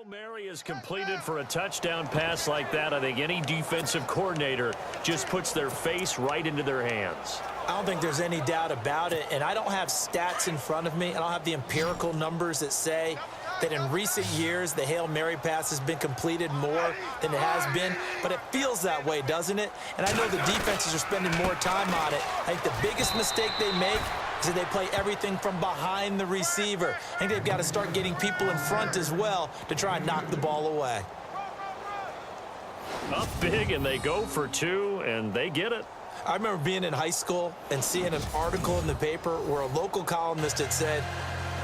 Hail Mary is completed for a touchdown pass like that. I think any defensive coordinator just puts their face right into their hands. I don't think there's any doubt about it, and I don't have stats in front of me. I don't have the empirical numbers that say that in recent years the Hail Mary pass has been completed more than it has been, but it feels that way, doesn't it? And I know the defenses are spending more time on it. I think the biggest mistake they make is that they play everything from behind the receiver. I think they've got to start getting people in front as well to try and knock the ball away. Up big, and they go for two, and they get it. I remember being in high school and seeing an article in the paper where a local columnist had said,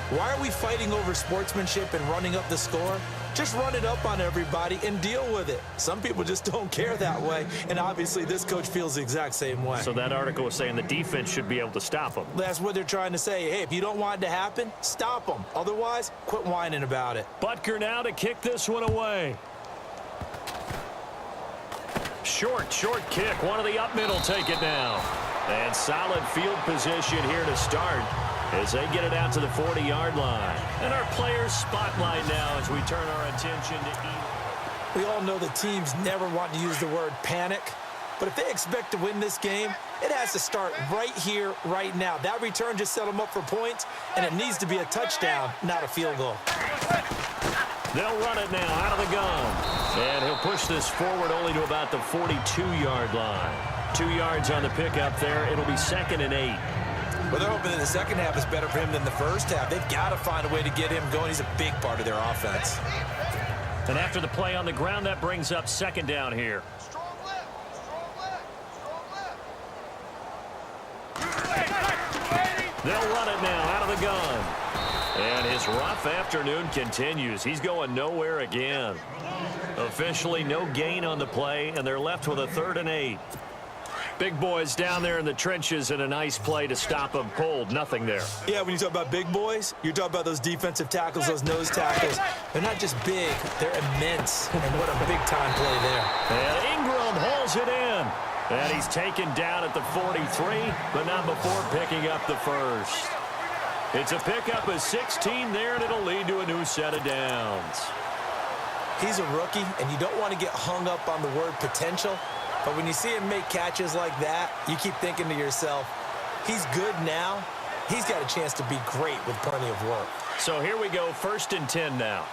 "Why are we fighting over sportsmanship and running up the score? Just run it up on everybody and deal with it." Some people just don't care that way, and obviously this coach feels the exact same way. So that article was saying the defense should be able to stop them. That's what they're trying to say. Hey, if you don't want it to happen, stop them. Otherwise, quit whining about it. Butker now to kick this one away. Short kick. One of the up middle take it now. And solid field position here to start as they get it out to the 40-yard line. And our players spotlight now as we turn our attention to We all know the teams never want to use the word panic, but if they expect to win this game, it has to start right here, right now. That return just set them up for points, and it needs to be a touchdown, not a field goal. They'll run it now out of the gun. And he'll push this forward only to about the 42-yard line. 2 yards on the pickup there. It'll be 2nd and 8. Well, they're hoping that the second half is better for him than the first half. They've got to find a way to get him going. He's a big part of their offense. And after the play on the ground, that brings up 2nd down here. They'll run it now out of the gun. And his rough afternoon continues. He's going nowhere again. Officially no gain on the play, and they're left with a 3rd and 8. Big boys down there in the trenches, and a nice play to stop them cold. Nothing there. Yeah, when you talk about big boys, you're talking about those defensive tackles, those nose tackles. They're not just big, they're immense. And what a big-time play there. And Ingram hauls it in. And he's taken down at the 43, but not before picking up the first. It's a pickup of 16 there, and it'll lead to a new set of downs. He's a rookie, and you don't want to get hung up on the word potential. But when you see him make catches like that, you keep thinking to yourself, he's good now. He's got a chance to be great with plenty of work. So here we go, 1st and 10 now.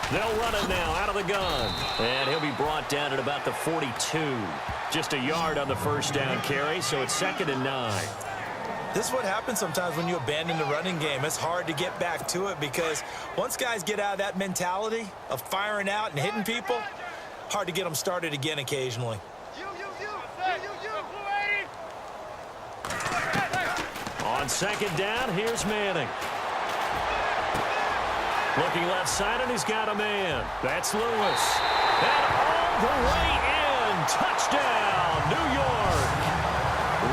They'll run it now out of the gun. And he'll be brought down at about the 42. Just a yard on the first down carry, so it's 2nd and 9. This is what happens sometimes when you abandon the running game. It's hard to get back to it because once guys get out of that mentality of firing out and hitting people, hard to get them started again occasionally. On 2nd down, here's Manning. Looking left side, and he's got a man. That's Lewis. And all the way in. Touchdown, New York.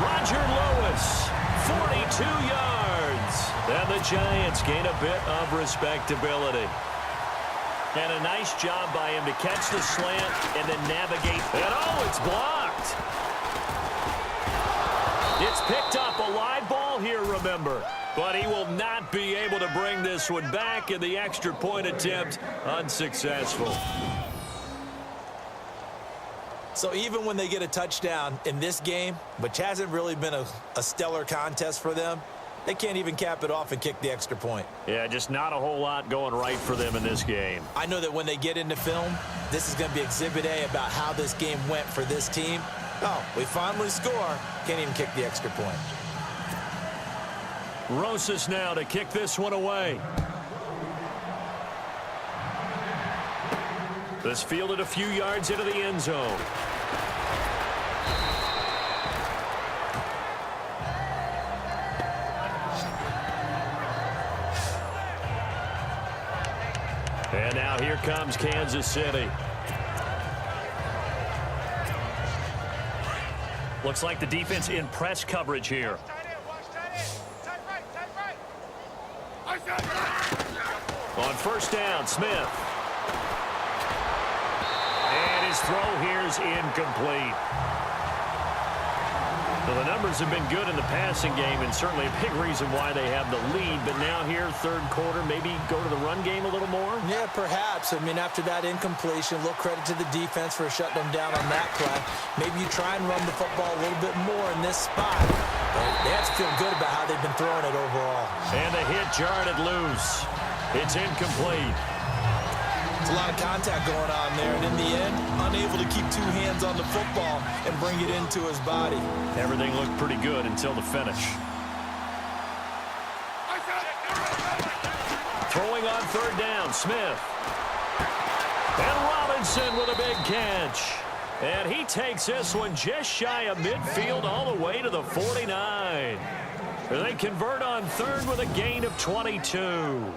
Roger Lewis, 42 yards. And the Giants gain a bit of respectability. And a nice job by him to catch the slant and then navigate. And oh, it's blocked. It's picked up, a live ball here, remember. But he will not be able to bring this one back, and the extra point attempt unsuccessful. So even when they get a touchdown in this game, which hasn't really been a stellar contest for them, they can't even cap it off and kick the extra point. Yeah, just not a whole lot going right for them in this game. I know that when they get into film, this is going to be Exhibit A about how this game went for this team. Oh, we finally score. Can't even kick the extra point. Rosas now to kick this one away. This fielded a few yards into the end zone. And now here comes Kansas City. Looks like the defense in press coverage here. On 1st down, Smith. And his throw here's incomplete. Well, the numbers have been good in the passing game, and certainly a big reason why they have the lead. But now here, third quarter, maybe go to the run game a little more? Yeah, perhaps. I mean, after that incompletion, a little credit to the defense for shutting them down on that play. Maybe you try and run the football a little bit more in this spot. But they have to feel good about how they've been throwing it overall. And the hit jarred it loose. It's incomplete. There's a lot of contact going on there, and in the end, unable to keep two hands on the football and bring it into his body. Everything looked pretty good until the finish. Throwing on third down, Smith. And Robinson with a big catch. And he takes this one just shy of midfield all the way to the 49. They convert on third with a gain of 22.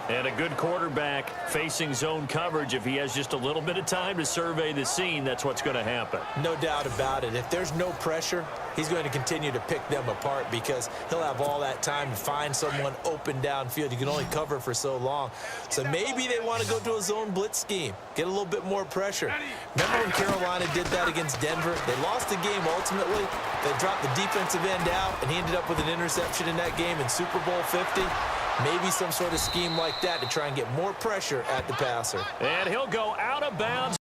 And a good quarterback facing zone coverage. If he has just a little bit of time to survey the scene, that's what's going to happen. No doubt about it. If there's no pressure, he's going to continue to pick them apart because he'll have all that time to find someone open downfield. You can only cover for so long. So maybe they want to go to a zone blitz scheme, get a little bit more pressure. Remember when Carolina did that against Denver? They lost the game ultimately. They dropped the defensive end out, and he ended up with an interception in that game in Super Bowl 50. Maybe some sort of scheme like that to try and get more pressure at the passer. And he'll go out of bounds.